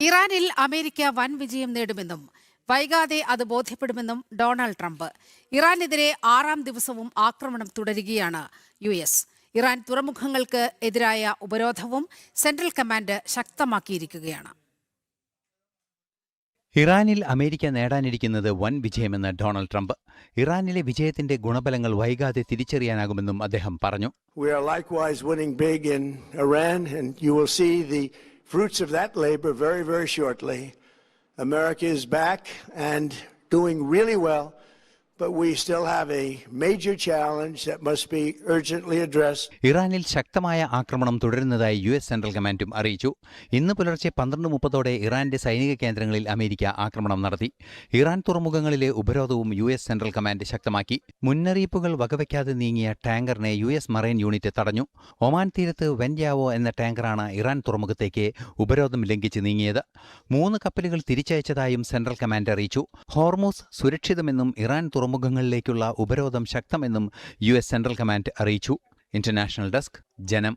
ഇറാനിൽ അമേരിക്ക വൻ വിജയം നേടുമെന്നും വൈകാതെ അത് ബോധ്യപ്പെടുമെന്നും ഡൊണാൾഡ് ട്രംപ്. ഇറാനെതിരെ 6-ാം ദിവസവും ആക്രമണം തുടരുകയാണ് US. ഇറാൻ തുറമുഖങ്ങൾക്ക് എതിരായ ഉപരോധവും സെൻട്രൽ കമാൻഡ് ശക്തമാക്കിയിരിക്കുകയാണ്. ഇറാനിൽ അമേരിക്ക നേടാനിരിക്കുന്നത് വൻ വിജയമെന്ന് ഡൊണാൾഡ് ട്രംപ്. ഇറാനിലെ വിജയത്തിന്റെ ഗുണഫലങ്ങൾ വൈകാതെ തിരിച്ചറിയാനാകുമെന്നും അദ്ദേഹം പറഞ്ഞു. We are likewise winning big in Iran, and you will see the fruits of that labor very, very shortly. America is back and doing really well, but we still have a major challenge that must be urgently addressed. ഇറാനിൽ ശക്തമായ ആക്രമണം തുടരുന്നതായി US central കമാൻഡും അറിയിച്ചു. ഇന്ന് പുലർച്ചെ 12:30 ഇറാന്റെ സൈനിക കേന്ദ്രങ്ങളിൽ അമേരിക്ക ആക്രമണം നടത്തി. ഇറാൻ തുറമുഖങ്ങളിലെ ഉപരോധവും US സെൻട്രൽ കമാൻഡ് ശക്തമാക്കി. മുന്നറിയിപ്പുകൾ വകവയ്ക്കാതെ നീങ്ങിയ ടാങ്കറിനെ US മറൈൻ യൂണിറ്റ് തടഞ്ഞു. ഒമാൻ തീരത്ത് വെൻയാവോ എന്ന ടാങ്കറാണ് ഇറാൻ തുറമുഖത്തേക്ക് ഉപരോധം ലംഘിച്ച് നീങ്ങിയത്. 3 കപ്പലുകൾ തിരിച്ചയച്ചതായും സെൻട്രൽ കമാൻഡ് അറിയിച്ചു. ഹോർമൂസ് സുരക്ഷിതമെന്നും ഇറാൻ തുറമുഖങ്ങളിലേക്കുള്ള ഉപരോധം ശക്തമെന്നും US സെൻട്രൽ കമാൻഡ് അറിയിച്ചു. ഇന്റർനാഷണൽ ഡെസ്ക്, ജനം.